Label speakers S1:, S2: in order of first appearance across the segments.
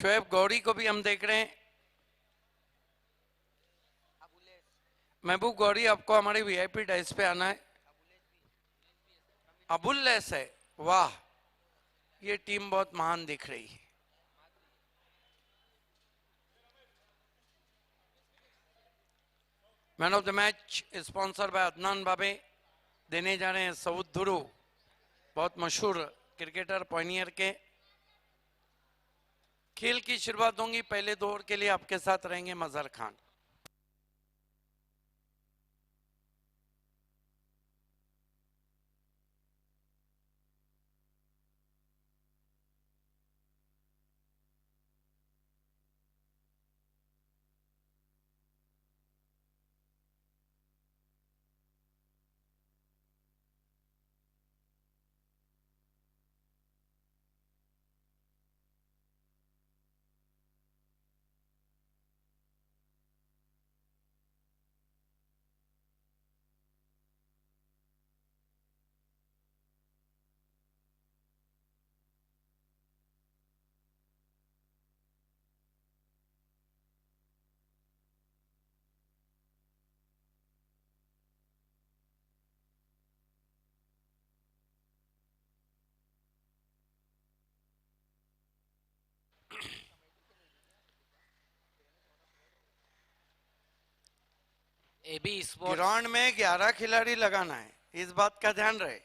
S1: शोएब गौरी को भी हम देख रहे हैं। महबूब गौरी, आपको हमारे वीआईपी डाइस पे आना है। अबुल्लेस है, वाह, ये टीम बहुत महान दिख रही है। Man of the match sponsor by Adnan बाबे देने जा रहे हैं सऊद धुरू, बहुत मशहूर क्रिकेटर पॉइनियर के। खेल की शुरुआत होंगी, पहले 2 ओवर के लिए आपके साथ रहेंगे मजहर खान।
S2: एबी स्पोर्ट्स
S1: ग्राउंड में 11 खिलाड़ी लगाना है, इस बात का ध्यान रहे।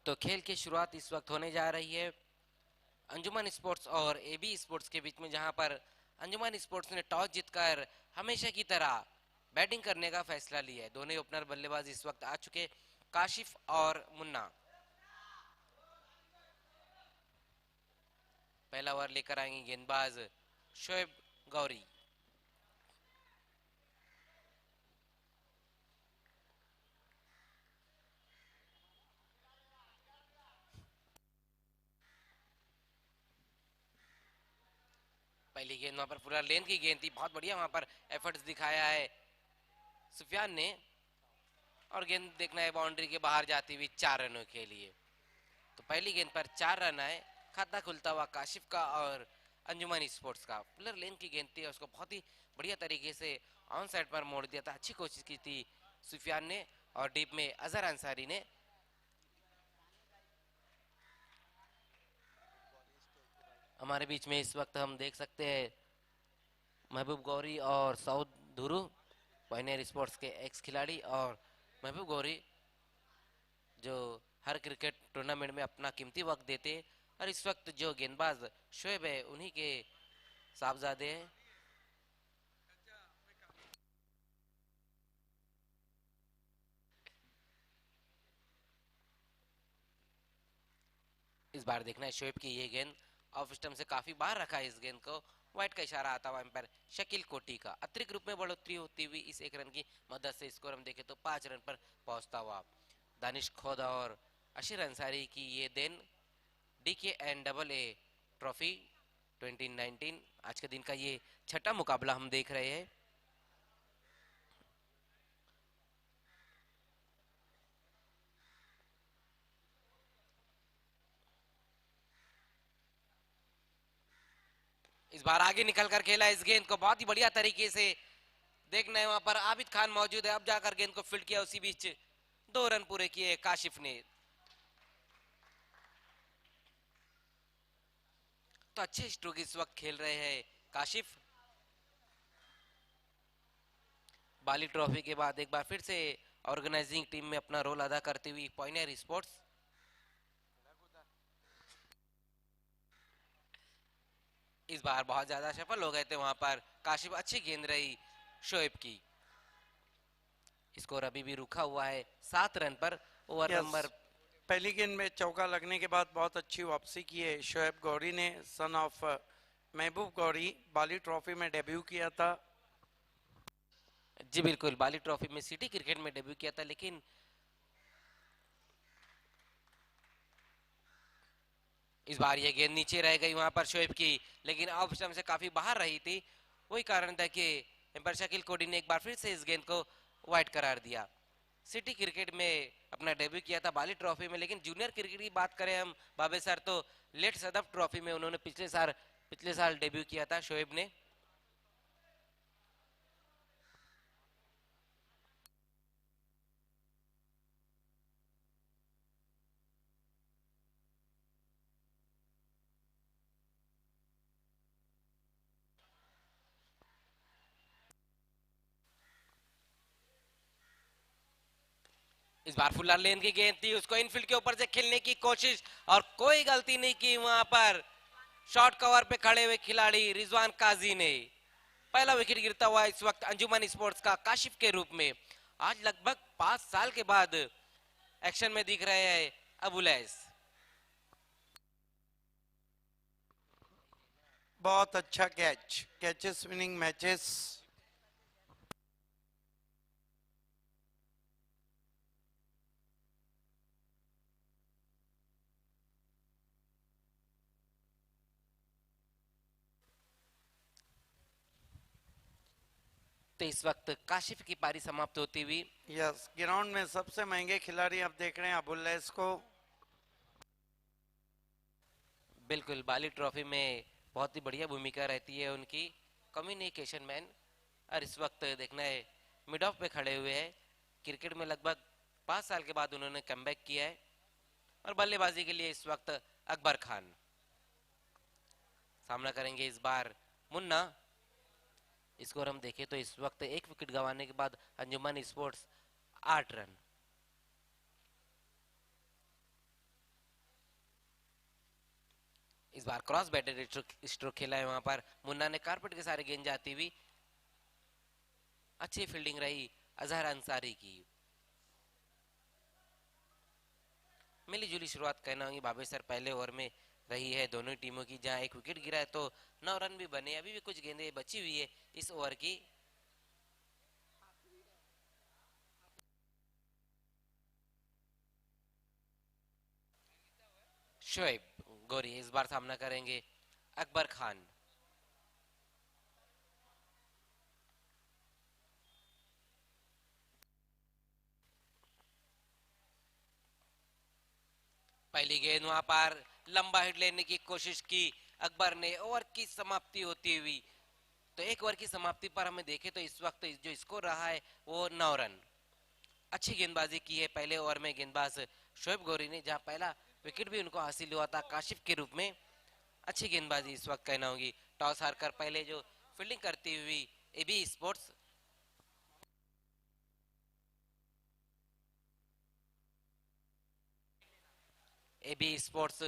S2: तो खेल की शुरुआत इस वक्त होने जा रही है अंजुमन स्पोर्ट्स और एबी स्पोर्ट्स के बीच में, जहां पर अंजुमन स्पोर्ट्स ने टॉस जीतकर हमेशा की तरह बैटिंग करने का फैसला लिया है। दोनों ओपनर बल्लेबाज इस वक्त आ चुके, काशिफ और मुन्ना। पहला ओवर लेकर आएंगे गेंदबाज शोएब गौरी। पहली गेंद वहां पर पूरा लेंथ की गेंद थी, बहुत बढ़िया वहां पर एफर्ट्स दिखाया है सुफियान ने, और गेंद देखना है बाउंड्री के बाहर जाती हुई 4 रनों के लिए। तो पहली गेंद पर 4 रन आए, खाता खुलता हुआ काशिफ का और अंजुमन स्पोर्ट्स का। पुलर लेन की गेंद थी, उसको बहुत ही बढ़िया तरीके से ऑन साइड पर मोड़ दिया था। अच्छी कोशिश की थी सुफियान ने, और डीप में अजहर अंसारी ने। हमारे बीच में इस वक्त हम देख सकते हैं महबूब गौरी और सऊद धुरु, पायनियर स्पोर्ट्स के एक्स खिलाड़ी। और महबूब गौरी जो हर क्रिकेट टूर्नामेंट में अपना कीमती वक्त देते, और इस वक्त जो गेंदबाज शोएब है उन्हीं के साहबजादे हैं। इस बार देखना है शोएब की ये गेंद ऑफ स्टंप से काफी बाहर रखा है। इस गेंद को वाइट का इशारा आता हुआ एम्पायर शकील कोटी का। अतिरिक्त रूप में बढ़ोतरी होती हुई इस 1 रन की मदद से स्कोर हम देखें तो 5 रन पर पहुंचता हुआ। दानिश खोदा और अशीर अंसारी की ये देन DKNAA ट्रॉफी 2019 आज के दिन का ये छठा मुकाबला हम देख रहे हैं। इस बार आगे निकल कर खेला इस गेंद को बहुत ही बढ़िया तरीके से। देखना है वहां पर आबिद खान मौजूद है, अब जाकर गेंद को फील्ड किया, उसी बीच 2 रन पूरे किए काशिफ ने। तो अच्छे स्ट्रोक इस वक्त खेल रहे हैं काशिफ। बाली ट्रॉफी के बाद एक बार फिर से ऑर्गेनाइजिंग टीम में अपना रोल अदा करती हुई पॉइनियर स्पोर्ट्स इस बार बहुत ज्यादा सफल हो गए थे वहां पर काशिफ। अच्छी गेंद रही शोएब की। स्कोर अभी भी रुका हुआ है 7 रन पर। ओवर नंबर
S1: पहली गेंद में चौका लगने के बाद बहुत अच्छी वापसी की है शोएब गौरी ने, son of Mehboob Gauri. Bali trophy में डेब्यू किया था।
S2: जी बिल्कुल, बाली ट्रॉफी में सिटी क्रिकेट में डेब्यू किया था, लेकिन इस बार ये गेंद नीचे रह गई वहां पर शोएब की, लेकिन ऑफ स्टंप से काफी बाहर रही थी। वही कारण था कि एम्पायर शकील कोडी ने एक बार फिर से इस गेंद को वाइड करार दिया। सिटी क्रिकेट में अपना डेब्यू किया था बाली ट्रॉफी में, लेकिन जूनियर क्रिकेट की बात करें हम बाबे सर, तो लेट सदफ ट्रॉफी में उन्होंने पिछले साल डेब्यू किया था शोएब ने। इस बार फुल्लर लेन की गेंद थी, उसको इनफील्ड के ऊपर से खेलने की कोशिश, और कोई गलती नहीं की वहां पर शॉर्ट कवर पे खड़े हुए खिलाड़ी रिजवान काजी ने। पहला विकेट गिरता हुआ इस वक्त अंजुमन स्पोर्ट्स का काशिफ के रूप में। आज लगभग 5 साल के बाद एक्शन में दिख रहे हैं अबुलैस।
S1: बहुत अच्छा कैचेस विनिंग मैचेस।
S2: तो इस वक्त काशिफ की पारी समाप्त होती हुई।
S1: यस, ग्राउंड में सबसे महंगे खिलाड़ी आप देख रहे हैं अबुल्लैस को।
S2: बिल्कुल, बाली ट्रॉफी में बहुत ही बढ़िया भूमिका रहती है उनकी, कम्युनिकेशन मैन। और इस वक्त देखना है मिड ऑफ पे खड़े हुए हैं। क्रिकेट में लगभग 5 साल के बाद उन्होंने कमबैक किया है। और बल्लेबाजी के लिए इस वक्त अकबर खान सामना करेंगे इस बार मुन्ना। स्कोर हम देखें तो इस वक्त 1 विकेट गंवाने के बाद अंजुमन स्पोर्ट्स 8 रन। इस बार क्रॉस बैटेड स्ट्रोक खेला है वहां पर। मुन्ना ने कारपेट के सारे गेंद जाती हुई, अच्छी फील्डिंग रही अजहर अंसारी की। मिली जुली शुरुआत कहना होगी भावेश सर पहले ओवर में रही है दोनों टीमों की, जहां एक विकेट गिरा है तो 9 रन भी बने। अभी भी कुछ गेंदें बची हुई है इस ओवर की। शोएब गौरी इस बार सामना करेंगे अकबर खान। पहली गेंद वहां पर लंबा हिट लेने की कोशिश की अकबर ने। ओवर की समाप्ति होती हुई, तो एक ओवर की समाप्ति पर हमें देखें तो इस वक्त जो स्कोर रहा है वो 9 रन। अच्छी गेंदबाजी की है पहले ओवर में गेंदबाज शोएब गौरी ने, जहां पहला विकेट भी उनको हासिल हुआ था काशिफ के रूप में। अच्छी गेंदबाजी इस वक्त कहना होगी। टॉस हारकर पहले जो फील्डिंग करती हुई AB sports, AB sports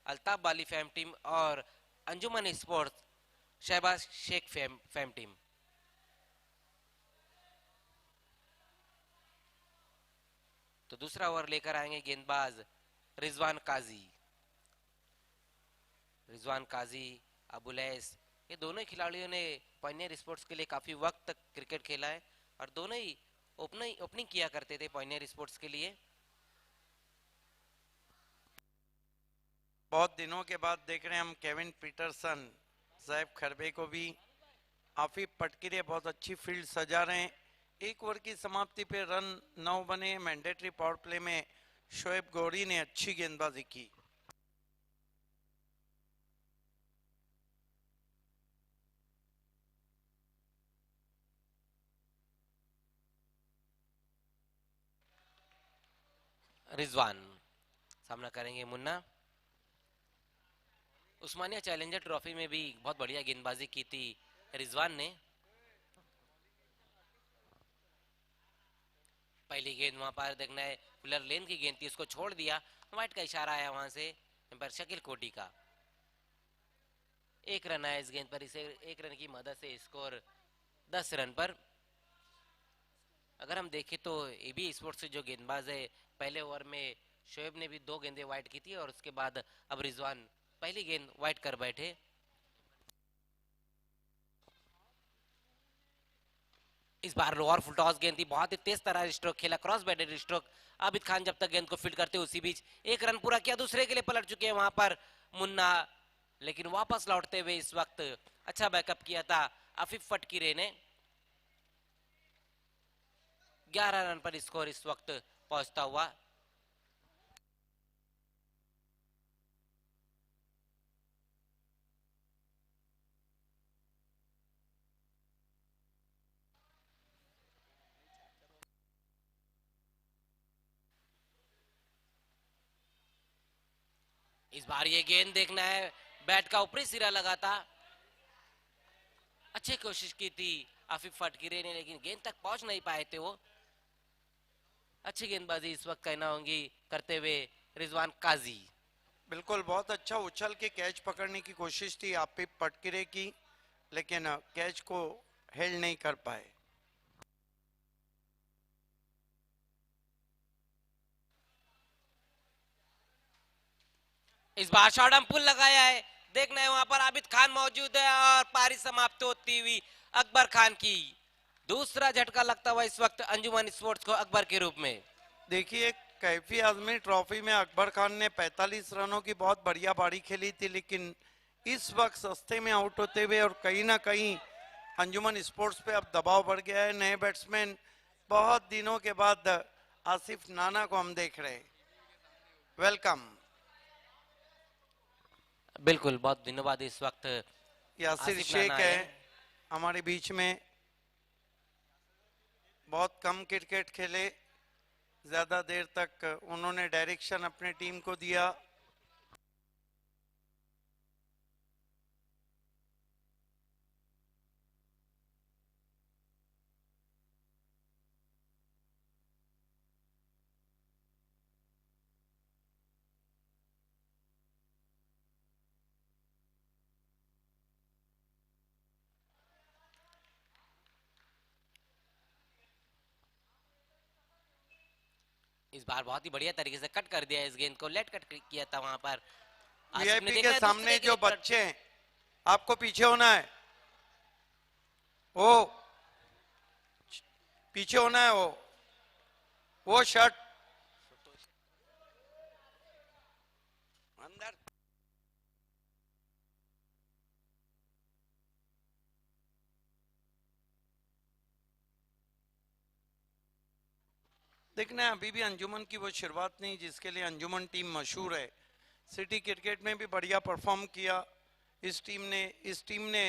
S2: Altaf Bali fam team और Anjuman sports Shahbaz Shaikh fam team. तो दूसरा ओवर लेकर आएंगे गेंदबाज रिजवान काजी। रिजवान काजी, अबुलैस, ये दोनों ही खिलाड़ियों ने पॉइनियर स्पोर्ट्स के लिए काफी वक्त तक क्रिकेट खेला है और दोनों ही ओपनिंग किया करते थे पॉइनियर स्पोर्ट्स के लिए।
S1: बहुत दिनों के बाद देख रहे हैं हम केविन पीटरसन, जैब खरबे को भी। आफिफ पटकिरे बहुत अच्छी फील्ड सजा रहे हैं। एक ओवर की समाप्ति पे रन 9 बने। मैंडेटरी पावर प्ले में शोएब गौरी ने अच्छी गेंदबाजी की।
S2: रिजवान सामना करेंगे मुन्ना। उस्मानिया चैलेंजर ट्रॉफी में भी बहुत बढ़िया गेंदबाजी की थी रिजवान ने। पहली गेंद वहां पर देखना है फुलर लेन की गेंद थी, उसको छोड़ दिया। वाइट का इशारा आया वहां से पर शकील कोटी का। एक रन आया इस गेंद पर, इसे एक रन की मदद से स्कोर 10 रन पर। अगर हम देखें तो एबी स्पोर्ट्स से जो गेंदबाज है पहले ओवर में शोएब ने भी 2 गेंदें वाइट की थी और उसके बाद अब रिजवान पहली गेंद वाइट कर बैठे। इस बार लोअर फुल टॉस गेंद थी, बहुत ही तेज तरह स्ट्रोक खेला, cross batted stroke. Abid Khan जब तक गेंद को फील्ड करते उसी बीच एक रन पूरा किया। दूसरे के लिए पलट चुके हैं वहां पर मुन्ना, लेकिन वापस लौटते हुए इस वक्त अच्छा बैकअप किया था आफिफ फटकीरे ने। 11 रन पर स्कोर इस वक्त पहुंचता हुआ। इस बार ये गेंद देखना है, बैट का ऊपरी सिरा लगा था। अच्छी कोशिश की थी आफिफ फटकीरे ने, लेकिन गेंद तक पहुंच नहीं पाए थे वो। अच्छी गेंदबाजी इस वक्त कहना होंगी करते हुए रिजवान काजी।
S1: बिल्कुल बहुत अच्छा उछल के कैच पकड़ने की कोशिश थी आफिफ पटकिरे की, लेकिन कैच को हेल्ड नहीं कर पाए।
S2: इस बार शॉर्ट पुल लगाया है, देखना है वहां पर आबिद खान मौजूद है और पारी समाप्त होती हुई अकबर खान की। दूसरा झटका लगता हुआ इस वक्त अंजुमन स्पोर्ट्स को अकबर के रूप में।
S1: देखिए कैफी आजमी ट्रॉफी में अकबर खान ने 45 रनों की बहुत बढ़िया पारी खेली थी, लेकिन इस वक्त सस्ते में आउट होते हुए और कहीं ना कहीं अंजुमन स्पोर्ट्स पे अब दबाव बढ़ गया है। नए बैट्समैन बहुत दिनों के बाद आसिफ नाना को हम देख रहे हैं। वेलकम।
S2: बिल्कुल, बहुत दिनों बाद इस वक्त
S1: यासिर
S2: आसिफ
S1: शेख
S2: नाना
S1: है
S2: आए।
S1: हमारे बीच में। बहुत कम क्रिकेट खेले, ज्यादा देर तक उन्होंने डायरेक्शन अपने टीम को दिया।
S2: इस बार बहुत ही बढ़िया तरीके से कट कर दिया इस गेंद को, लेट कट किया था वहां पर। आसिफ ने
S1: वीआईपी
S2: देखा
S1: के
S2: है
S1: सामने
S2: दूसरे
S1: जो
S2: गेंद पर।
S1: बच्चे हैं, आपको पीछे होना है, ओ पीछे होना है, वो शर्ट अंदर। देखना है, अभी भी अंजुमन की वो शुरुआत नहीं जिसके लिए अंजुमन टीम मशहूर है। सिटी क्रिकेट में भी बढ़िया परफॉर्म किया इस टीम ने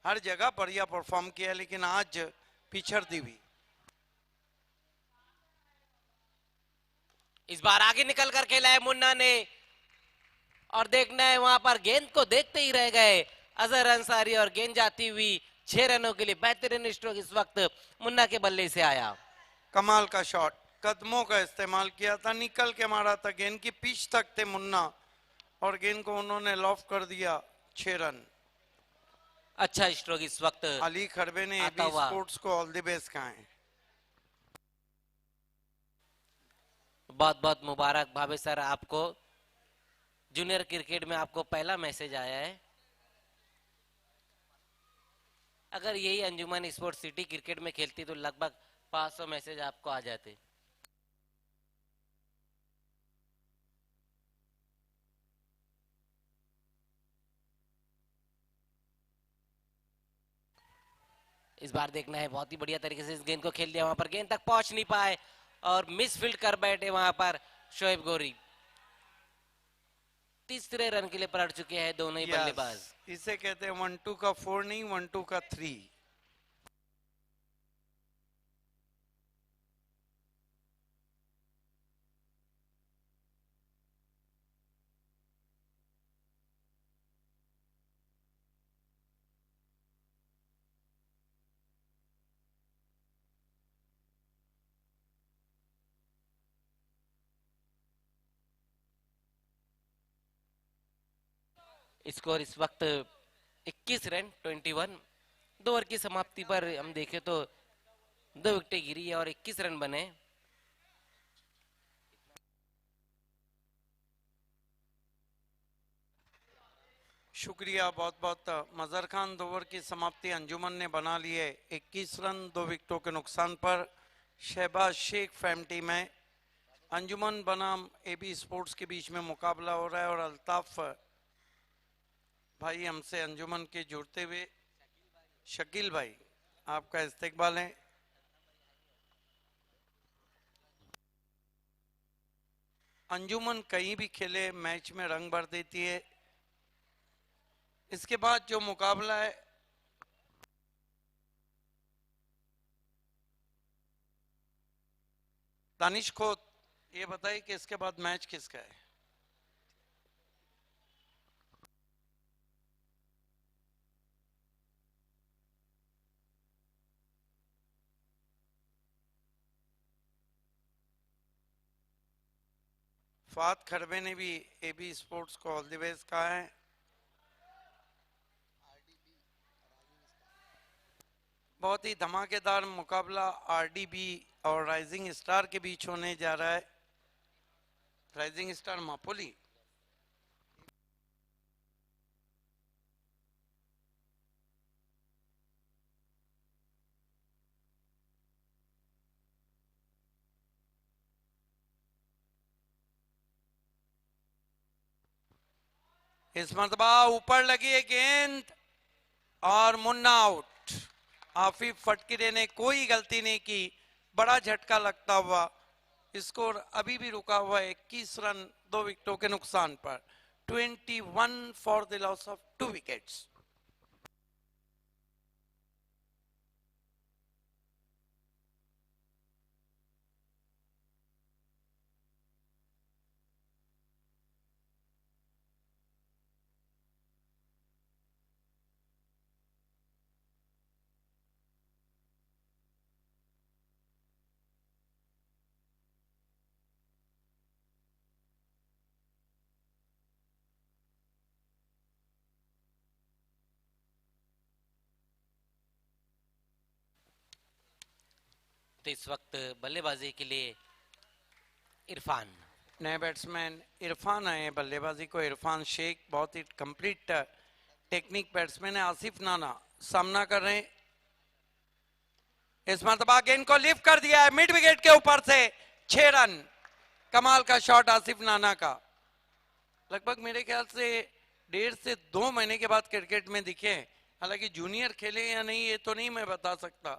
S1: हर जगह बढ़िया परफॉर्म किया, लेकिन आज पिछड़ दी हुई।
S2: इस बार आगे निकल कर खेला है मुन्ना ने, और देखना है वहां पर गेंद को देखते ही रह गए अजहर अंसारी, और गेंद जाती हुई 6 रनों के लिए बेहतरीन स्ट्रोक इस वक्त मुन्ना के बल्ले से आया।
S1: कमाल का शॉट, कदमों का इस्तेमाल किया था, निकल के मारा था, गेंद की पिच तक थे मुन्ना और गेंद को उन्होंने लॉफ कर दिया। 6 रन।
S2: अच्छा स्ट्रोक इस वक्त
S1: अली खड़बे ने
S2: आता
S1: एबी
S2: हुआ।
S1: स्पोर्ट्स को ऑल द बेस्ट कहा है।
S2: बहुत बहुत मुबारक भावे सर आपको, जूनियर क्रिकेट में आपको पहला मैसेज आया है। अगर यही अंजुमन स्पोर्ट्स सिटी क्रिकेट में खेलती तो लगभग 500 मैसेज आपको आ जाते। इस बार देखना है, बहुत ही बढ़िया तरीके से इस गेंद को खेल दिया, वहां पर गेंद तक पहुंच नहीं पाए और मिस फील्ड कर बैठे वहां पर शोएब गौरी। तीसरे रन के लिए पलट चुके हैं दोनों ही बल्लेबाज।
S1: इसे कहते हैं 1-2 का 4 नहीं, 1-2 का 3।
S2: स्कोर इस वक्त 21 रन 21। 2 ओवर की समाप्ति पर हम देखें तो 2 विकेटें गिरी है और 21 रन बने।
S1: शुक्रिया बहुत बहुत मजहर खान। 2 ओवर की समाप्ति अंजुमन ने बना ली है 21 रन 2 विकेटों के नुकसान पर। शहबाज शेख फैम टीम है। अंजुमन बनाम एबी स्पोर्ट्स के बीच में मुकाबला हो रहा है और अल्ताफ भाई हमसे अंजुमन के जुड़ते हुए। शकील भाई आपका इस्तेकबाल है। अंजुमन कहीं भी खेले मैच में रंग भर देती है। इसके बाद जो मुकाबला है दानिश खोत, ये बताइए कि इसके बाद मैच किसका है। फात खड़बे ने भी एबी स्पोर्ट्स को ऑल द बेस्ट कहा है। बहुत ही धमाकेदार मुकाबला आरडीबी और राइजिंग स्टार के बीच होने जा रहा है। Rising star Mapoli. इस मरतबा ऊपर लगी है गेंद और मुन्ना आउट। आफिफ फटकिरे ने कोई गलती नहीं की, बड़ा झटका लगता हुआ स्कोर अभी भी रुका हुआ है 21 रन 2 विकेटों के नुकसान पर। 21 for the loss of 2 wickets.
S2: तो इस वक्त बल्लेबाजी के लिए इरफान।
S1: नए बैट्समैन इरफान आए हैं बल्लेबाजी को। इरफान शेख बहुत ही कंप्लीट टेक्निक बैट्समैन है। आसिफ नाना सामना कर रहे हैं। इस मरतबा गेंद को लिफ्ट कर दिया है मिड विकेट के ऊपर से। 6 रन। कमाल का शॉट आसिफ नाना का। लगभग मेरे ख्याल से 1.5 से 2 महीने के बाद क्रिकेट में दिखे। हालांकि जूनियर खेले या नहीं ये तो नहीं मैं बता सकता,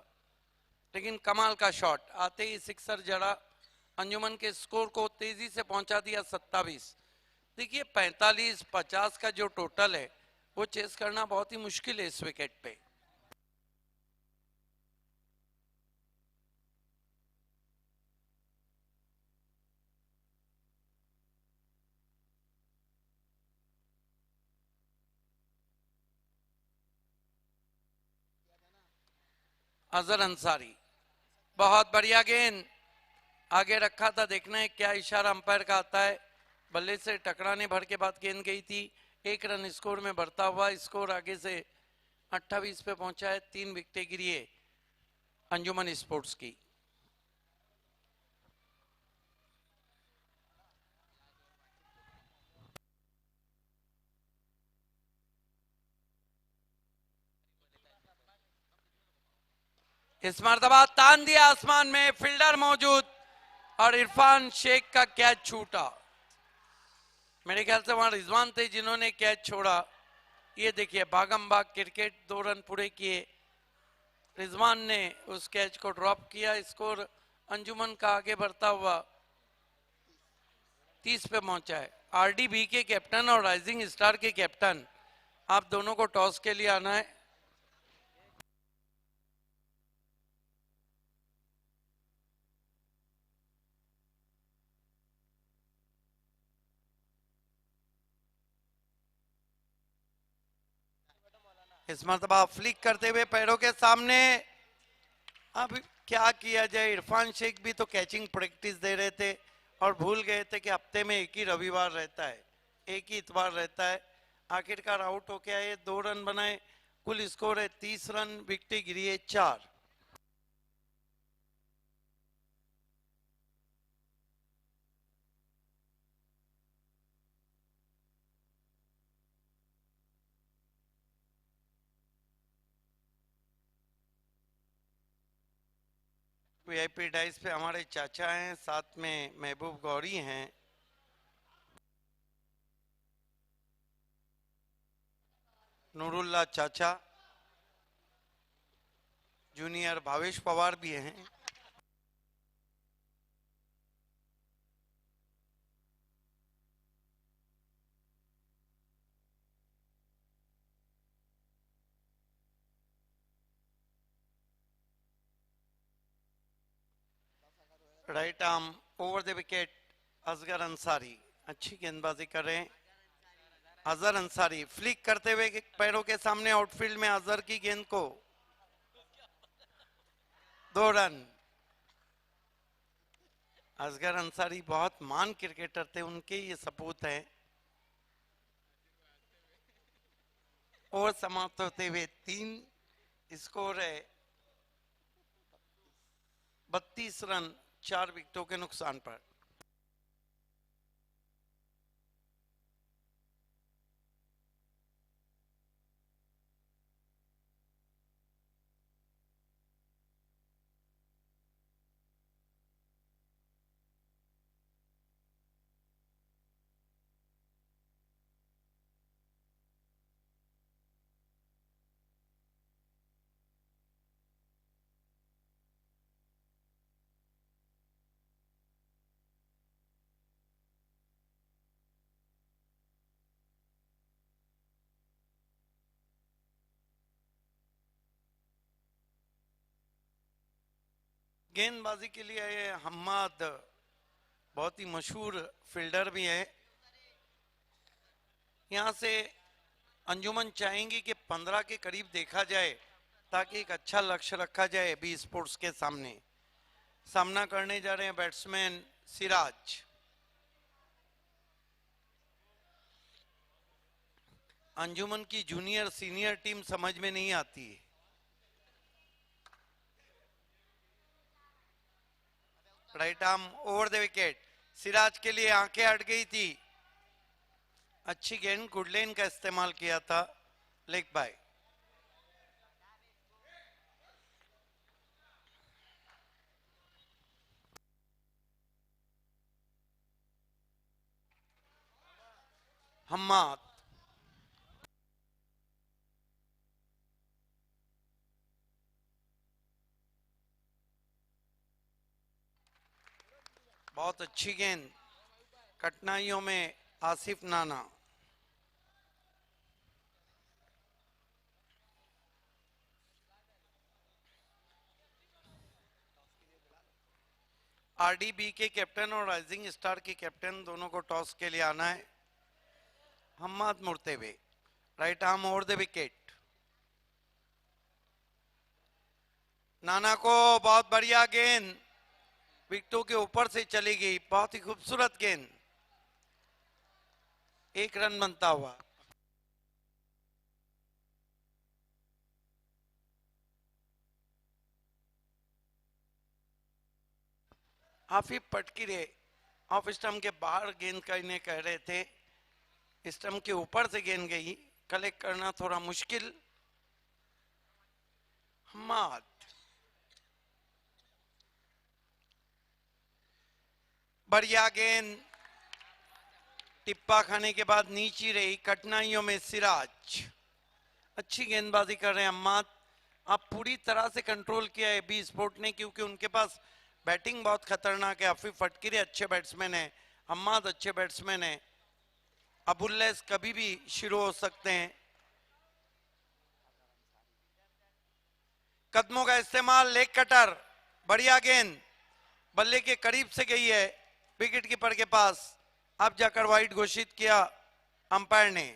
S1: लेकिन कमाल का शॉट आते ही सिक्सर जड़ा। अंजुमन के स्कोर को तेजी से पहुंचा दिया 27। देखिए 45-50 का जो टोटल है वो चेस करना बहुत ही मुश्किल है इस विकेट पे। अजहर अंसारी बहुत बढ़िया गेंद आगे रखा था। देखना है क्या इशारा अंपायर का आता है। बल्ले से टकराने भर के बाद गेंद गई थी। 1 रन स्कोर में बढ़ता हुआ स्कोर आगे से 28 पे पहुंचा है। 3 विकेटें गिरी है अंजुमन स्पोर्ट्स की। इस मरतबा तान दिया आसमान में, फील्डर मौजूद और इरफान शेख का कैच छूटा। मेरे ख्याल से वहां रिजवान थे जिन्होंने कैच छोड़ा। ये देखिए भागम भाग क्रिकेट 2 रन पूरे किए। रिजवान ने उस कैच को ड्रॉप किया। स्कोर अंजुमन का आगे बढ़ता हुआ 30 पे पहुंचा है। आरडीबी के कैप्टन और राइजिंग स्टार के कैप्टन आप दोनों को टॉस के लिए आना है। इस मरतबा फ्लिक करते हुए पैरों के सामने। अब क्या किया जाए, इरफान शेख भी तो कैचिंग प्रैक्टिस दे रहे थे और भूल गए थे कि हफ्ते में एक ही रविवार रहता है, एक ही इतवार रहता है। आखिरकार आउट होके आए, 2 रन बनाए। कुल स्कोर है 30 रन। विकेटें गिरी है 4। वीआईपी डाइस पे हमारे चाचा हैं, साथ में महबूब गौरी हैं। नूरुल्लाह चाचा, जूनियर भावेश पवार भी हैं। Right arm over the wicket Asghar Ansari अच्छी गेंदबाजी कर रहे हैं। अजहर अंसारी फ्लिक करते हुए पैरों के सामने आउटफील्ड में अजहर की गेंद को 2 रन। असगर अंसारी बहुत मान क्रिकेटर थे, उनके ये सपूत हैं। ओवर समाप्त होते हुए 3 स्कोर है 32 रन 4 विकेटों के नुकसान पर। गेंदबाजी के लिए आए हम्माद बहुत ही मशहूर फील्डर भी है। यहां से अंजुमन चाहेंगी कि 15 के करीब देखा जाए ताकि एक अच्छा लक्ष्य रखा जाए बी स्पोर्ट्स के सामने। सामना करने जा रहे हैं बैट्समैन सिराज। अंजुमन की जूनियर सीनियर टीम समझ में नहीं आती है। Right arm over the wicket Siraj के लिए आंखें हट गई थी। अच्छी गेंद, गुडलेन का इस्तेमाल किया था, लेग बाय। हम्माद बहुत अच्छी गेंद, कठिनाइयों में आसिफ नाना। आरडीबी के कैप्टन और राइजिंग स्टार के कैप्टन दोनों को टॉस के लिए आना है। हम्माद मुड़ते हुए, right arm over the wicket. नाना को बहुत बढ़िया गेंद, विकेटों के ऊपर से चली गई, बहुत ही खूबसूरत गेंद। एक रन बनता हुआ। आफिफ पटकीरे ऑफ स्टंप के बाहर गेंद करने कह रहे थे, स्टंप के ऊपर से गेंद गई, कलेक्ट करना थोड़ा मुश्किल। हम्माद बढ़िया गेंद, टिप्पा खाने के बाद नीचे रही, कठिनाइयों में सिराज। अच्छी गेंदबाजी कर रहे हैं हम्माद। अब पूरी तरह से कंट्रोल किया है बी स्पोर्ट ने, क्योंकि उनके पास बैटिंग बहुत खतरनाक है। आफिफ फटकीरे अच्छे बैट्समैन है, हम्माद अच्छे बैट्समैन है। अब उल्लेस कभी भी शुरू हो सकते हैं। कदमों का इस्तेमाल, लेग कटर, बढ़िया गेंद, बल्ले के करीब से गई है, विकेट कीपर के पास। अब जाकर वाइड घोषित किया अंपायर ने,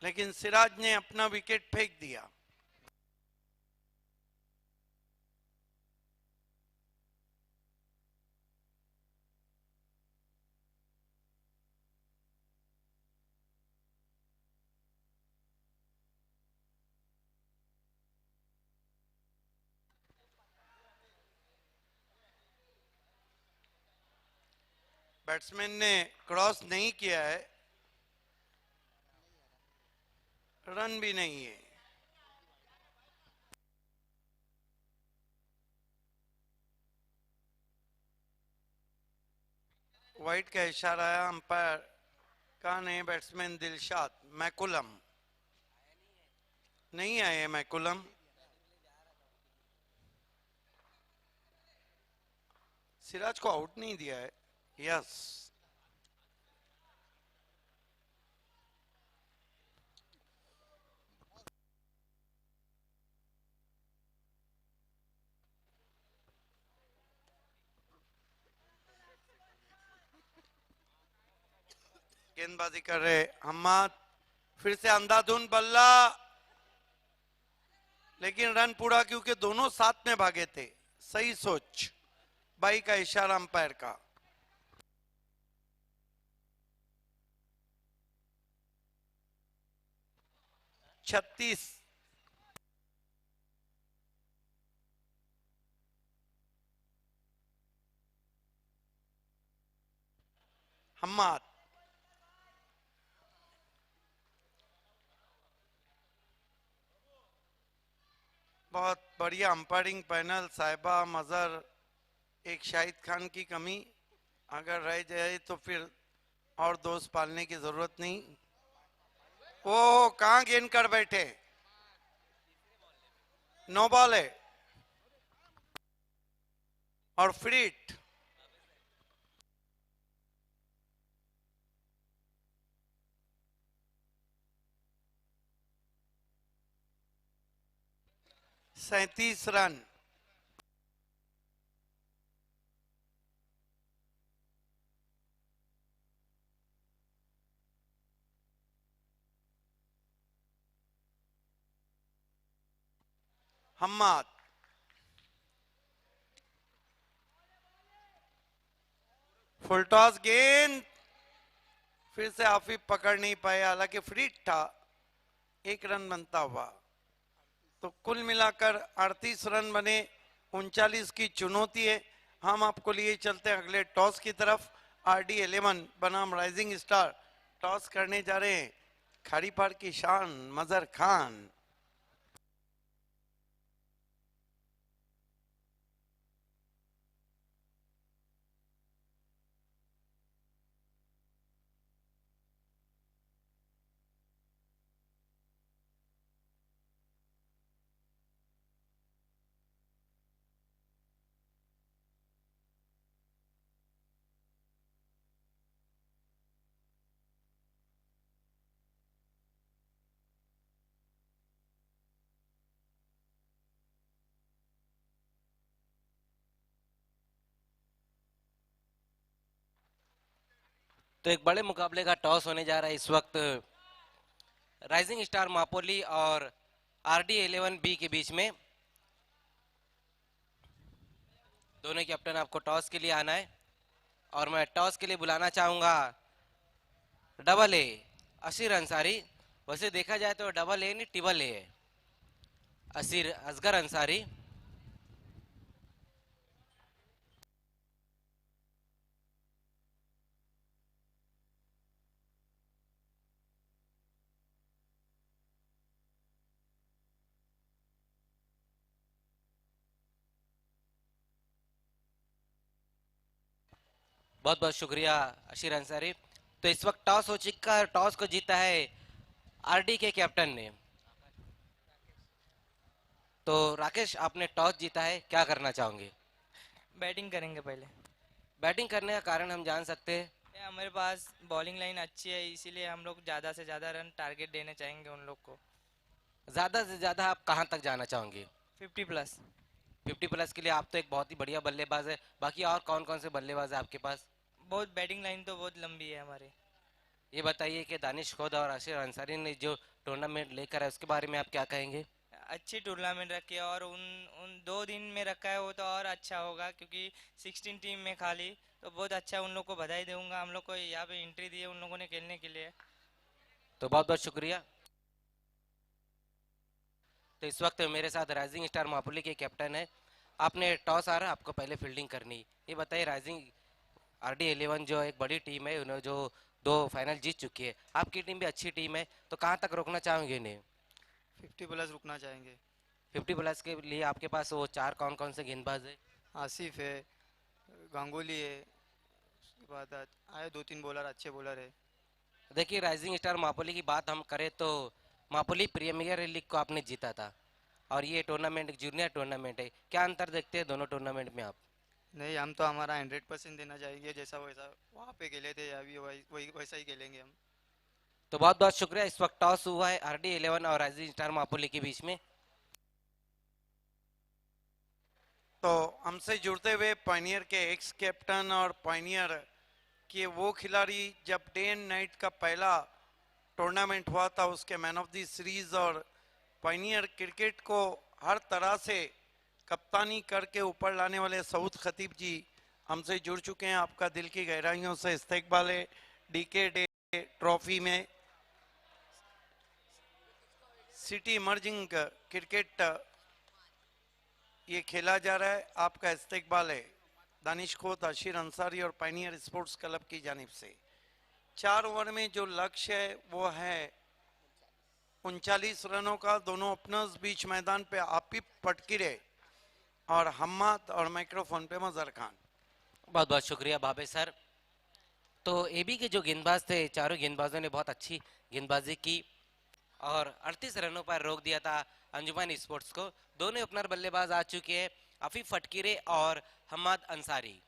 S1: लेकिन सिराज ने अपना विकेट फेंक दिया। बैट्समैन ने क्रॉस नहीं किया है, रन भी नहीं है। वाइड का इशारा आया अंपायर का, ने बैट्समैन दिलशाद मैकुलम नहीं आए हैं। मैकुलम सिराज को आउट नहीं दिया है। यस, गेंदबाजी कर रहे हम्माद, फिर से अंधाधुन बल्ला, लेकिन रन पूरा क्योंकि दोनों साथ में भागे थे। सही सोच, बाई का इशारा अंपायर का। छत्तीस। हम्माद बहुत बढ़िया अंपायरिंग पैनल, साहिबा मजर, एक शाहिद खान की कमी, अगर रह जाए तो फिर और दोस्त पालने की जरूरत नहीं। वो कहां गेंद कर बैठे, नो बॉल है और फ्रीट। सैतीस रन। हम्माद फुल टॉस गेंद, फिर से आफिफ पकड़ नहीं पाए, हालांकि फ्रीट था। एक रन बनता हुआ, तो कुल मिलाकर 38 रन बने। 39 की चुनौती है, हम आपको लिए चलते हैं अगले टॉस की तरफ। RD11 बनाम राइजिंग स्टार टॉस करने जा रहे हैं खाड़ीपार की शान मजर खान।
S2: तो एक बड़े मुकाबले का टॉस होने जा रहा है इस वक्त राइजिंग स्टार मापोली और RD11B के बीच में। दोनों कैप्टन आपको टॉस के लिए आना है और मैं टॉस के लिए बुलाना चाहूंगा डबल ए असीर अंसारी। वैसे देखा जाए तो डबल ए नहीं टिबल ए है। असीर असगर अंसारी। बहुत बहुत शुक्रिया अशीर अंसारी। तो इस वक्त टॉस हो चुका है, टॉस को जीता है RD के कैप्टन ने। तो राकेश आपने टॉस जीता है, क्या करना चाहोगे?
S3: बैटिंग करेंगे पहले।
S2: बैटिंग करने का कारण हम जान सकते हैं?
S3: ये हमारे पास बॉलिंग लाइन अच्छी है, इसीलिए हम लोग ज़्यादा से ज़्यादा रन टारगेट देने चाहेंगे उन लोग को।
S2: ज्यादा से ज्यादा आप कहां तक जाना चाहोगे?
S3: 50+।
S2: 50+ के लिए आप तो एक बहुत ही बढ़िया बल्लेबाज है। बाकी और कौन कौन से बल्लेबाज है आपके पास?
S3: बहुत बैटिंग लाइन तो बहुत लंबी है हमारी।
S2: ये बताइए कि दानिश खोद और अशीर अंसारी ने जो टूर्नामेंट लेकर है उसके बारे में आप क्या कहेंगे?
S3: अच्छी टूर्नामेंट रखी है और उन उन 2 दिन में रखा है वो तो और अच्छा होगा, क्योंकि 16 टीम में खाली तो बहुत अच्छा। उन लोग को बधाई दूंगा, हम लोग को यहाँ पे एंट्री दी है उन लोगों ने खेलने के लिए।
S2: तो बहुत बहुत शुक्रिया। तो इस वक्त मेरे साथ राइजिंग स्टार मापुली के कैप्टन है। आपने टॉस आ रहा, आपको पहले फील्डिंग करनी। ये बताइए राइजिंग RD11 जो एक बड़ी टीम है, उन्होंने जो 2 फाइनल जीत चुकी है, आपकी टीम भी अच्छी टीम है, तो कहाँ तक रोकना चाहोगे इन्हें?
S4: 50+ रुकना चाहेंगे।
S2: 50+ के लिए आपके पास वो 4 कौन कौन से गेंदबाज है?
S4: आसिफ है, गांगुली है, उसके बाद आए 2-3 बॉलर, अच्छे बॉलर है।
S2: देखिए राइजिंग स्टार मापुली की बात हम करें तो मापुली प्रीमियर लीग को आपने जीता था और ये टूर्नामेंट एक जूनियर टूर्नामेंट है। क्या अंतर देखते हैं दोनों टूर्नामेंट में आप?
S4: नहीं, हम तो हमारा 100% देना चाहेंगे, जैसा वैसा वहाँ पे खेले थे अभी वही वही वैसा ही खेलेंगे हम।
S2: तो बहुत बहुत शुक्रिया। इस वक्त टॉस हुआ है RD11 और राइजिंग स्टार मापुली के बीच में।
S1: तो हमसे जुड़ते हुए पायनियर के एक्स कैप्टन और पायनियर के वो खिलाड़ी, जब डे एंड नाइट का पहला टूर्नामेंट हुआ था उसके मैन ऑफ द सीरीज और पायनियर क्रिकेट को हर तरह से कप्तानी करके ऊपर लाने वाले सऊद खतीब जी हमसे जुड़ चुके हैं। आपका दिल की गहराइयों से इस्तकबाल है। DK डे ट्रॉफी में सिटी इमर्जिंग क्रिकेट ये खेला जा रहा है, आपका इस्तकबाल है। दानिश खोत, अशीर अंसारी और पायनियर स्पोर्ट्स क्लब की जानिब से 4 ओवर में जो लक्ष्य है वो है 39 रनों का। दोनों ओपनर्स बीच मैदान पे आपिफ पटकिरे और हम्माद और माइक्रोफोन पे मजर खान।
S2: बहुत बहुत शुक्रिया बाबे सर। तो AB के जो गेंदबाज थे, चारों गेंदबाजों ने बहुत अच्छी गेंदबाजी की और 38 रनों पर रोक दिया था अंजुमन स्पोर्ट्स को। दोनों ओपनर बल्लेबाज आ चुके हैं, आफिफ फटकीरे और हम्माद अंसारी।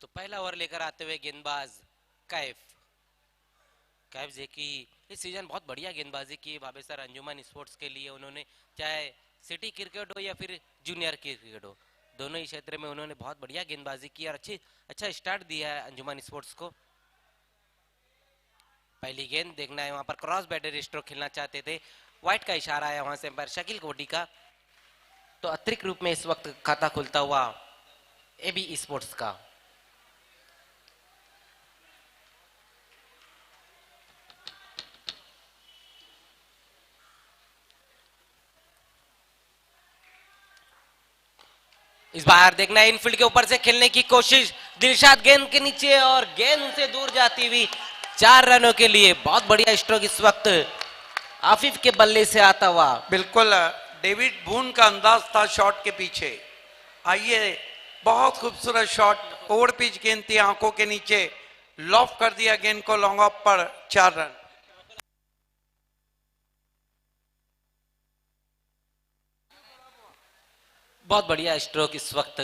S2: तो पहला ओवर लेकर आते हुए गेंदबाज कैफ। कैफ जे की इस सीजन बहुत बढ़िया गेंदबाजी की है बाबे सर अंजुमन स्पोर्ट्स के लिए। उन्होंने चाहे सिटी क्रिकेट हो या फिर जूनियर क्रिकेट हो, दोनों ही क्षेत्र में उन्होंने बहुत बढ़िया गेंदबाजी की और अच्छा स्टार्ट दिया है अंजुमन स्पोर्ट्स को। पहली गेंद देखना है, वहां पर क्रॉस बैटर स्ट्रोक खेलना चाहते थे, व्हाइट का इशारा है वहां से एम्पायर शकील कोटी का। तो अतिरिक्त रूप में इस वक्त खाता खुलता हुआ एबी स्पोर्ट्स का। इस बार देखना है इनफील्ड के ऊपर से खेलने की कोशिश, दिलशाद गेंद के नीचे और गेंद उनसे दूर जाती हुई 4 रनों के लिए। बहुत बढ़िया स्ट्रोक इस वक्त आफिफ के बल्ले से आता हुआ।
S1: बिल्कुल डेविड बून का अंदाज था शॉट के पीछे। आइए, बहुत खूबसूरत शॉट, ओवर पिच गेंद थी, आंखों के नीचे लॉफ कर दिया गेंद को लॉन्ग ऑफ पर, 4 रन।
S2: बहुत बढ़िया स्ट्रोक इस वक्त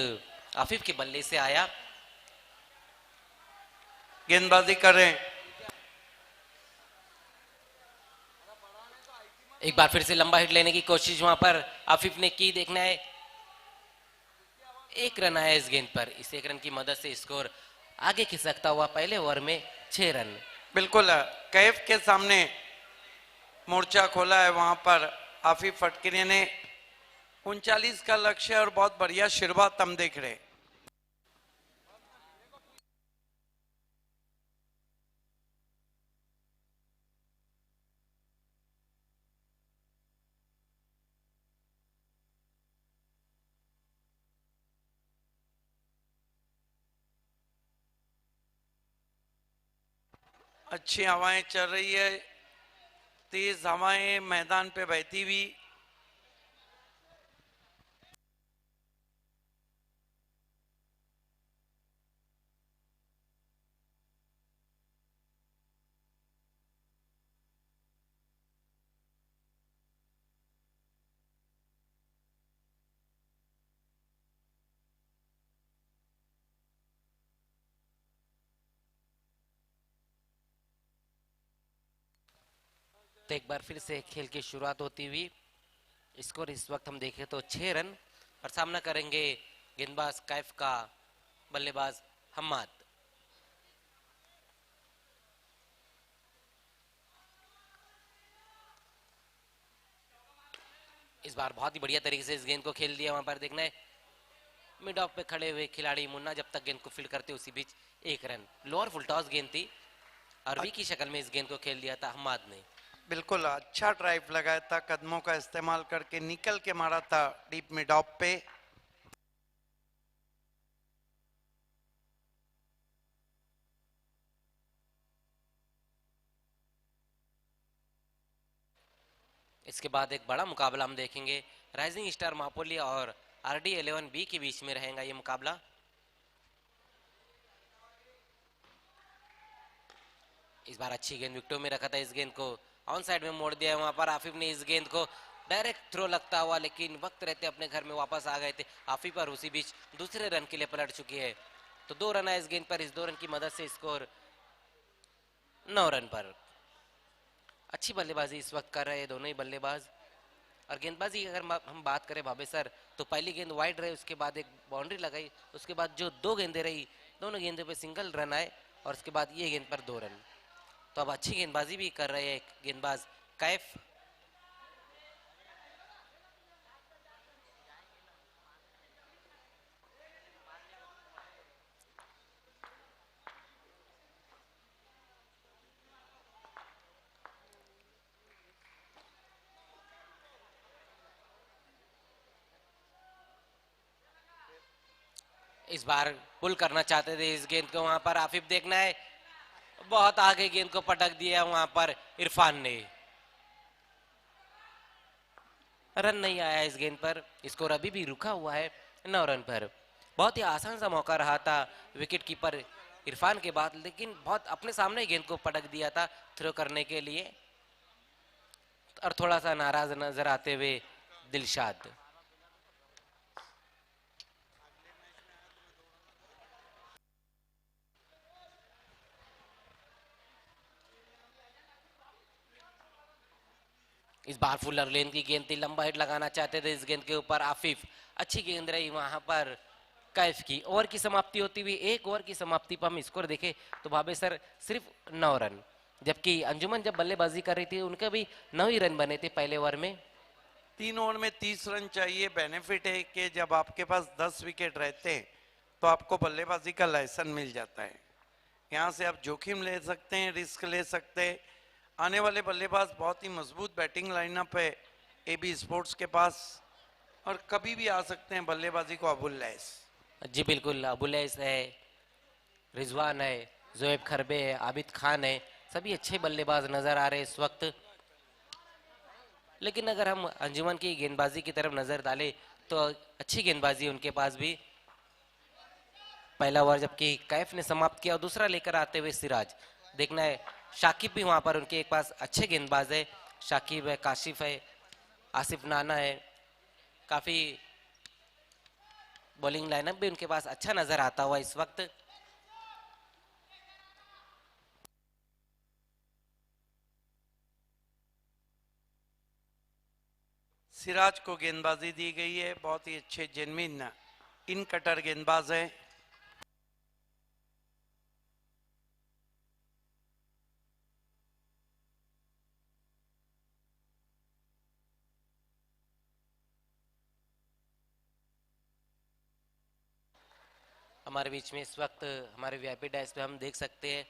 S2: आफिफ के बल्ले से आया।
S1: गेंदबाजी कर रहे हैं,
S2: एक बार फिर से लंबा हिट लेने की कोशिश वहां पर आफिफ ने की। देखना है 1 रन आया इस गेंद पर। इस 1 रन की मदद से स्कोर आगे खिसकता हुआ पहले ओवर में 6 रन।
S1: बिल्कुल कैफ के सामने मोर्चा खोला है वहां पर आफिफ फटकिरी ने। 39 का लक्ष्य और बहुत बढ़िया शुरुआत हम देख रहे हैं। अच्छी हवाएं चल रही है, तेज हवाएं मैदान पे बहती हुई।
S2: तो एक बार फिर से खेल की शुरुआत होती हुई स्कोर इस वक्त हम देखें तो 6 रन और सामना करेंगे गेंदबाज कैफ का बल्लेबाज हम्माद। इस बार बहुत ही बढ़िया तरीके से इस गेंद को खेल दिया। वहां पर देखना है मिड ऑफ पे खड़े हुए खिलाड़ी मुन्ना जब तक गेंद को फील्ड करते उसी बीच 1 रन। लोअर फुल टॉस गेंद थी, अरबी की शक्ल में इस गेंद को खेल दिया था हम्माद ने।
S1: बिल्कुल अच्छा ड्राइव लगाया था, कदमों का इस्तेमाल करके निकल के मारा था डीप मिड ऑफ पे।
S2: इसके बाद एक बड़ा मुकाबला हम देखेंगे, राइजिंग स्टार मापोली और RD11 बी के बीच में रहेगा ये मुकाबला। इस बार अच्छी गेंद विकेटों में रखा था, इस गेंद को ऑन साइड में मोड़ दिया। वहां पर आफिफ ने इस गेंद को डायरेक्ट थ्रो लगता हुआ, लेकिन वक्त रहते अपने घर में वापस आ गए थे आफिफ और उसी बीच दूसरे रन के लिए पलट चुकी है। तो 2 रन है इस गेंद पर। इस 2 रन की मदद से स्कोर 9 रन पर। अच्छी बल्लेबाजी इस वक्त कर रहे हैं दोनों ही बल्लेबाज। और गेंदबाजी की अगर हम बात करें भावे सर, तो पहली गेंद वाइड रही, उसके बाद एक बाउंड्री लगाई, उसके बाद जो 2 गेंदें रही दोनों गेंदों पे सिंगल रन आए और उसके बाद ये गेंद पर 2 रन। तो अब अच्छी गेंदबाजी भी कर रहे हैं गेंदबाज कैफ। इस बार पुल करना चाहते थे इस गेंद को, वहां पर आफिफ देखना है बहुत आगे गेंद को पटक दिया वहां पर इरफान ने। रन नहीं आया इस गेंद पर, स्कोर अभी भी रुका हुआ है 9 रन पर। बहुत ही आसान सा मौका रहा था विकेट कीपर इरफान के बाद, लेकिन बहुत अपने सामने गेंद को पटक दिया था थ्रो करने के लिए। और थोड़ा सा नाराज नजर आते हुए दिलशाद। इस बार फुलर लेन की गेंद थी, लंबा हिट लगाना चाहते थे इस गेंद के ऊपर आफिफ। अच्छी गेंद रही वहां पर कैफ की। ओवर की समाप्ति होती हुई, 1 ओवर की समाप्ति पर हम स्कोर देखे तो भावे सर सिर्फ 9 रन, जबकि अंजुमन जब बल्लेबाजी कर रही थी उनके भी 9 ही रन बने थे पहले ओवर में।
S1: 3 ओवर में 30 रन चाहिए। बेनिफिट है कि जब आपके पास 10 विकेट रहते हैं तो आपको बल्लेबाजी का लाइसेंस मिल जाता है। यहाँ से आप जोखिम ले सकते हैं, रिस्क ले सकते हैं। आने वाले बल्लेबाज बहुत ही मजबूत बैटिंग लाइनअप है एबी स्पोर्ट्स के पास, और कभी भी आ सकते हैं बल्लेबाजी को अबुल लैस।
S2: जी बिल्कुल, अबुलैस है, रिजवान है, जोएब खरबे है, आबिद खान है, सभी अच्छे बल्लेबाज नजर आ रहे हैं इस वक्त। लेकिन अगर हम अंजुमन की गेंदबाजी की तरफ नजर डालें तो अच्छी गेंदबाजी उनके पास भी। पहला ओवर जबकि कैफ ने समाप्त किया और दूसरा लेकर आते हुए सिराज। देखना है शाकिब भी वहां पर उनके पास अच्छे गेंदबाज है, शाकिब है, काशिफ है, आसिफ नाना है, काफी बॉलिंग लाइनअप भी उनके पास अच्छा नजर आता हुआ इस वक्त।
S1: सिराज को गेंदबाजी दी गई है, बहुत ही अच्छे जेन्युइन इन कटर गेंदबाज है।
S2: हमारे बीच में इस वक्त हमारे वीआईपी डैश पे हम देख सकते हैं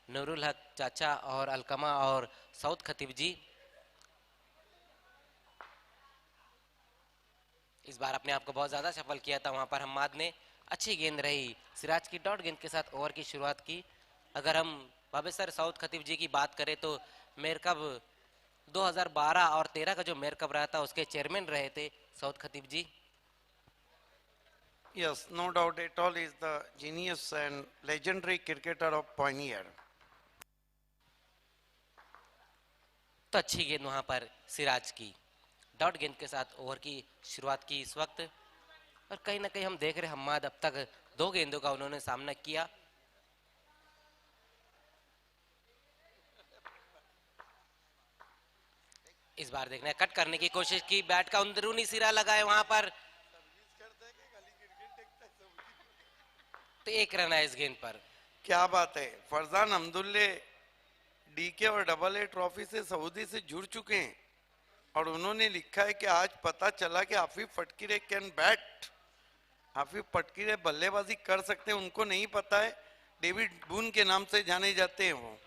S2: नूरुल हक चाचा और अलकमा और सऊद खतीब जी। इस बार अपने आप को बहुत ज्यादा सफल किया था वहां पर हम्माद ने। अच्छी गेंद रही, सिराज की डॉट गेंद के साथ ओवर की शुरुआत की। अगर हम बाबे सर सऊद खतीब जी की बात करें तो मेरकब 2012 और 13 का जो मेरकब रहा था उसके चेयरमैन रहे थे सऊद खतीब जी।
S1: Yes, no doubt at all, is the genius and legendary cricketer of Pioneer.
S2: तो अच्छी गेंद वहां पर सिराज की डॉट गेंद के साथ ओवर की शुरुआत की इस वक्त। और कहीं ना कहीं हम देख रहे हैं हम्माद अब तक 2 गेंदों का उन्होंने सामना किया। इस बार देखना है कट करने की कोशिश की, बैट का अंदरूनी सिरा लगाए वहां पर, तो 1 रन है इस गेंद पर।
S1: क्या बात है, फरजान अब्दुल्ले डीके और डबल ए ट्रॉफी से सऊदी से जुड़ चुके हैं और उन्होंने लिखा है कि आज पता चला कि हाफिज फटकीरे कैन बैट। हाफिज फटकीरे बल्लेबाजी कर सकते हैं, उनको नहीं पता है। डेविड बून के नाम से जाने जाते हैं वो।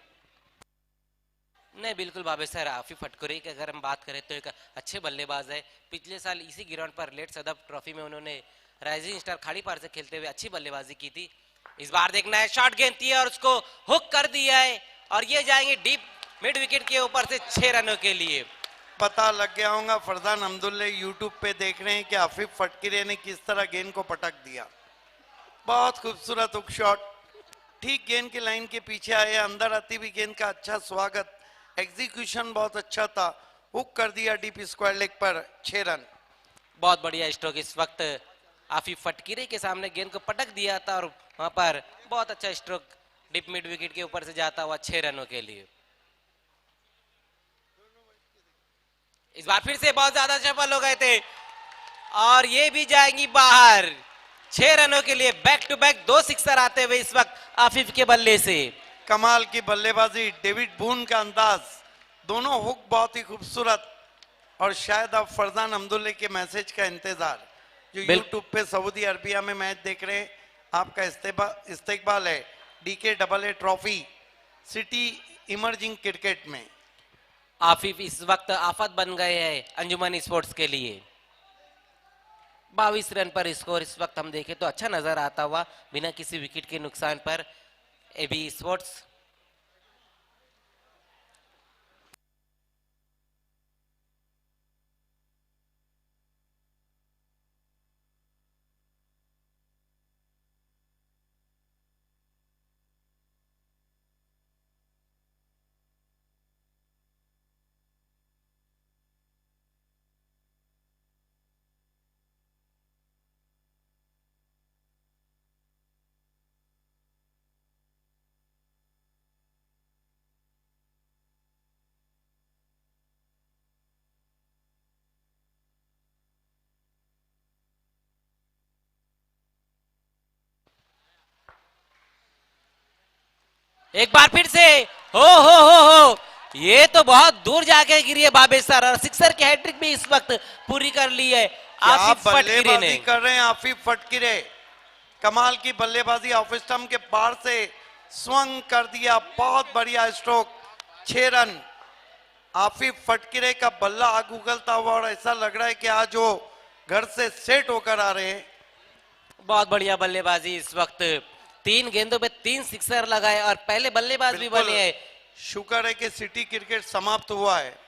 S2: नहीं बिल्कुल बाबे सर, हाफिज फटकुरे की अगर हम बात करें तो एक अच्छे बल्लेबाज है। पिछले साल इसी ग्राउंड पर लेट सदफ ट्रॉफी में उन्होंने राइजिंग स्टार खाड़ी पार से खेलते हुए अच्छी बल्लेबाजी की थी। इस बार देखना है शॉट गेंद थी और उसको हुक कर दिया है और ये जाएंगे डीप मिड विकेट के ऊपर से 6 रनों के लिए।
S1: पता लग गया होगा फरजान अब्दुल्ले यूट्यूब पे देख रहे हैं कि हाफिज फटकीरे ने किस तरह गेंद को पटक दिया। बहुत खूबसूरत हुक शॉट, ठीक गेंद की लाइन के पीछे आए, अंदर आती हुई गेंद का अच्छा स्वागत, एग्जीक्यूशन बहुत अच्छा था, हुक कर दिया डीप स्क्वायर लेग पर 6 रन।
S2: बहुत बढ़िया स्ट्रोक इस वक्त आफिफ फटकीरे के सामने गेंद को पटक दिया था और वहां पर बहुत अच्छा स्ट्रोक डीप मिड विकेट के ऊपर से जाता हुआ 6 रनों के लिए। इस बार फिर से बहुत ज्यादा सफल हो गए थे और ये भी जाएंगी बाहर 6 रनों के लिए। बैक टू बैक 2 सिक्सर आते हुए इस वक्त आफिफ के बल्ले से।
S1: कमाल की बल्लेबाजी, डेविड बून का अंदाज, दोनों हुक बहुत ही खूबसूरत। और शायद आप फरजान अब्दुल्ले के मैसेज का इंतजार, जो यूट्यूब पे सऊदी अरबिया में मैच देख रहे हैं, आपका इस्तेकबाल है DK double A trophy city emerging cricket में।
S2: आफिफ इस वक्त आफत बन गए हैं अंजुमन स्पोर्ट्स के लिए। 22 रन पर स्कोर इस वक्त हम देखें तो अच्छा नजर आता हुआ बिना किसी विकेट के नुकसान पर एबी स्पोर्ट्स। एक बार फिर से हो ये तो बहुत दूर जाके गिरी है बाबेसर और सिक्सर की हैट्रिक भी इस वक्त पूरी कर ली है
S1: क्या
S2: आफिफ फटकिरे ने।
S1: बल्लेबाजी कर रहे हैं आफिफ फटकिरे, कमाल की बल्लेबाजी, ऑफ स्टंप के पार से स्वंग कर दिया, बहुत बढ़िया स्ट्रोक, 6 रन। आफिफ फटकिरे का बल्ला आग उगलता हुआ और ऐसा लग रहा है कि आज वो घर से सेट होकर आ रहे हैं।
S2: बहुत बढ़िया बल्लेबाजी इस वक्त, 3 गेंदों पे 3 सिक्सर लगाए और पहले बल्लेबाज भी
S1: बिल्कुल
S2: बने हैं।
S1: शुक्र है कि सिटी क्रिकेट समाप्त हुआ है।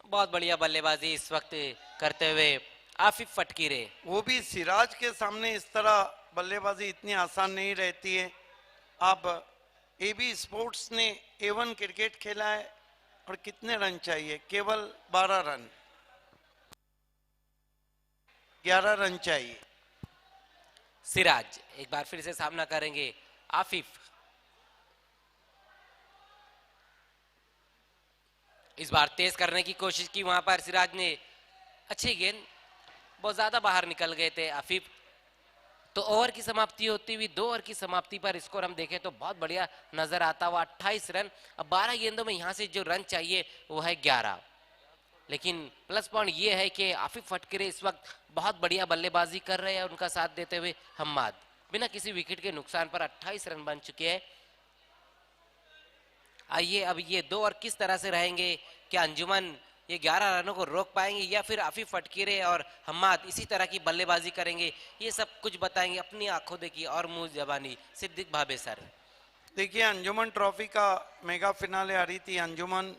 S2: बहुत बढ़िया बल्लेबाजी इस वक्त करते हुए आफिफ फटकिरे।
S1: वो भी सिराज के सामने इस तरह बल्लेबाजी इतनी आसान नहीं रहती है। अब एबी स्पोर्ट्स ने A1 क्रिकेट खेला है और कितने रन चाहिए? केवल 12 रन, 11 रन चाहिए।
S2: सिराज एक बार फिर से सामना करेंगे आफिफ। इस बार तेज करने की कोशिश की वहां पर सिराज ने, अच्छी गेंद, बहुत ज्यादा बाहर निकल गए थे आफिफ। तो ओवर की समाप्ति होती हुई 2 ओवर की समाप्ति पर स्कोर हम देखें तो बहुत बढ़िया नजर आता हुआ 28 रन। अब 12 गेंदों में यहां से जो रन चाहिए वो है 11, लेकिन प्लस पॉइंट ये है कि आफिफ फटकिरे इस वक्त बहुत बढ़िया बल्लेबाजी कर रहे हैं, उनका साथ देते हुए हम्माद बिना किसी विकेट के नुकसान पर 28 रन बन चुके हैं। आइए अब ये 2 ओवर किस तरह से रहेंगे, क्या अंजुमन ये 11 रनों को रोक पाएंगे या फिर आफिफ फटकिरे और हम्माद इसी तरह की बल्लेबाजी करेंगे, ये सब कुछ बताएंगे अपनी आंखों देखी और मुंह जबानी सिद्दीक भाबे सर।
S1: देखिए, अंजुमन ट्रॉफी का मेगा फिनाले आ रही थी। अंजुमन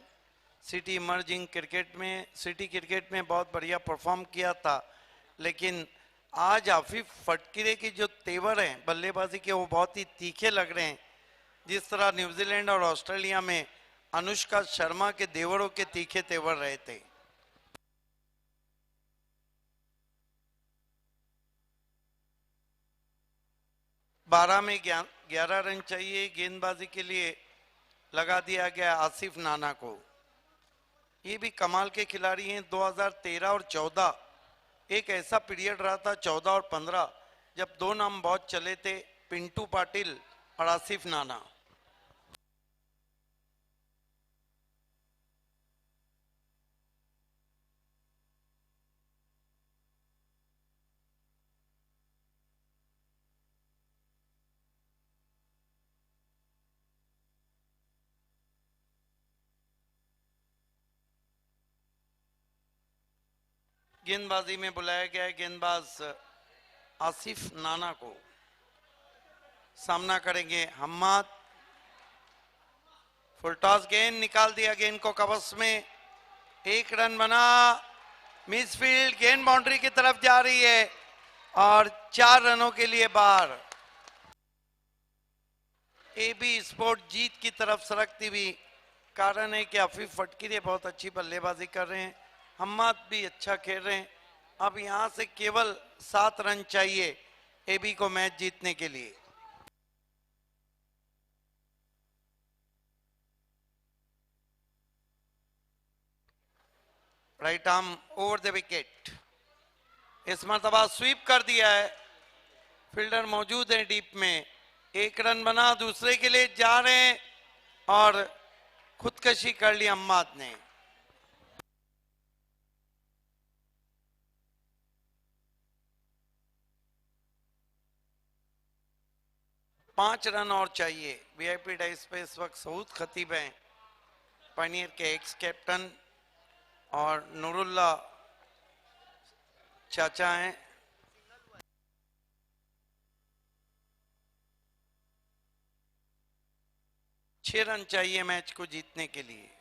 S1: सिटी इमर्जिंग क्रिकेट में, सिटी क्रिकेट में बहुत बढ़िया परफॉर्म किया था, लेकिन आज आफिफ फटकिरे की जो तेवर हैं बल्लेबाजी के वो बहुत ही तीखे लग रहे हैं। जिस तरह न्यूजीलैंड और ऑस्ट्रेलिया में अनुष्का शर्मा के देवरों के तीखे तेवर रहे थे। बारह में 11 रन चाहिए। गेंदबाजी के लिए लगा दिया गया आसिफ नाना को। ये भी कमाल के खिलाड़ी हैं। 2013 और 14 एक ऐसा पीरियड रहा था, 14 और 15, जब 2 नाम बहुत चले थे, पिंटू पाटिल और आसिफ नाना। गेंदबाजी में बुलाया गया है गेंदबाज आसिफ नाना को। सामना करेंगे हम्माद। फुल टॉस गेंद, निकाल दिया गेंद को कवच में, 1 रन बना। मिसफील्ड, गेंद बाउंड्री की तरफ जा रही है और 4 रनों के लिए बाहर। एबी स्पोर्ट जीत की तरफ सरकती हुई। कारण है कि आफिफ फटकिरे बहुत अच्छी बल्लेबाजी कर रहे हैं, हम्माद भी अच्छा खेल रहे हैं। अब यहां से केवल 7 रन चाहिए एबी को मैच जीतने के लिए। Right arm over the wicket, इस मरतबा स्वीप कर दिया है। फील्डर मौजूद है डीप में। 1 रन बना, दूसरे के लिए जा रहे हैं और खुदकशी कर ली हम्माद ने। 5 रन और चाहिए। वीआईपी डाइस पे इस वक्त सऊद खतीब हैं, पायनियर के एक्स कैप्टन, और नूरुल्ला चाचा हैं। छह रन चाहिए मैच को जीतने के लिए।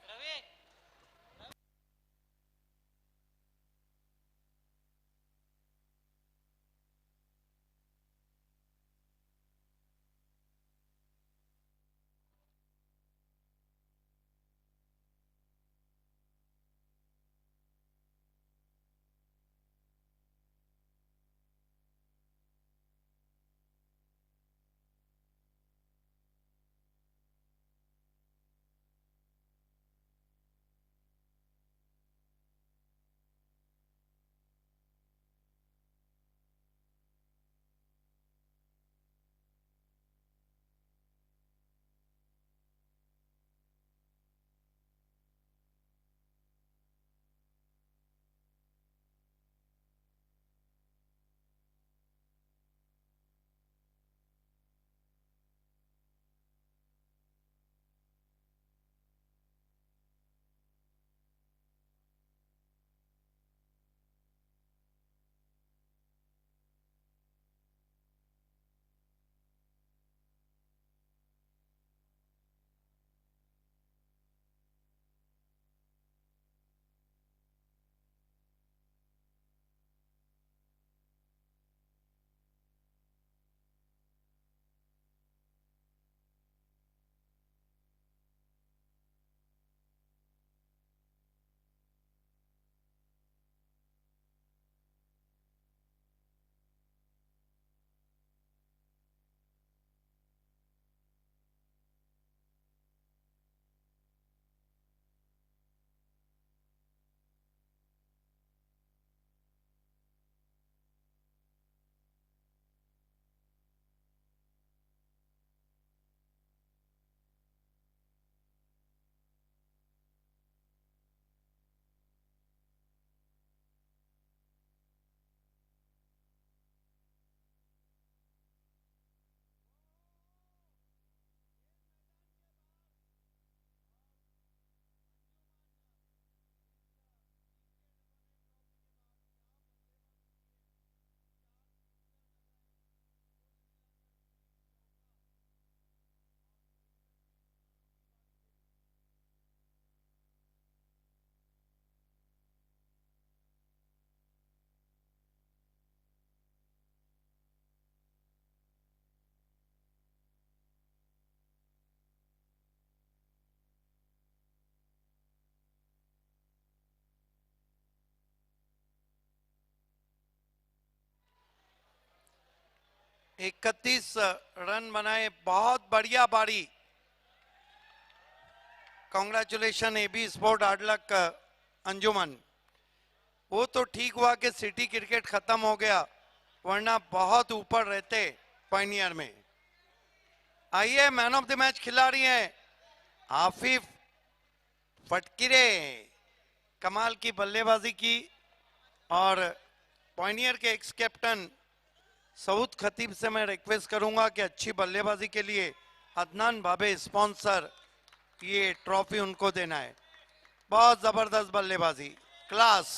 S1: 31 रन बनाए, बहुत बढ़िया बारी। Congratulation AB sport, hard luck Anjuman. वो तो ठीक हुआ कि सिटी क्रिकेट खत्म हो गया, वरना बहुत ऊपर रहते पायनियर में। आइए, मैन ऑफ द मैच खिलाड़ी हैं आफिफ फटकिरे, कमाल की बल्लेबाजी की। और पायनियर के एक्स कैप्टन सऊद खतीब से मैं रिक्वेस्ट करूंगा कि अच्छी बल्लेबाजी के लिए अदनान भाभे स्पॉन्सर ये ट्रॉफी उनको देना है। बहुत जबरदस्त बल्लेबाजी, क्लास।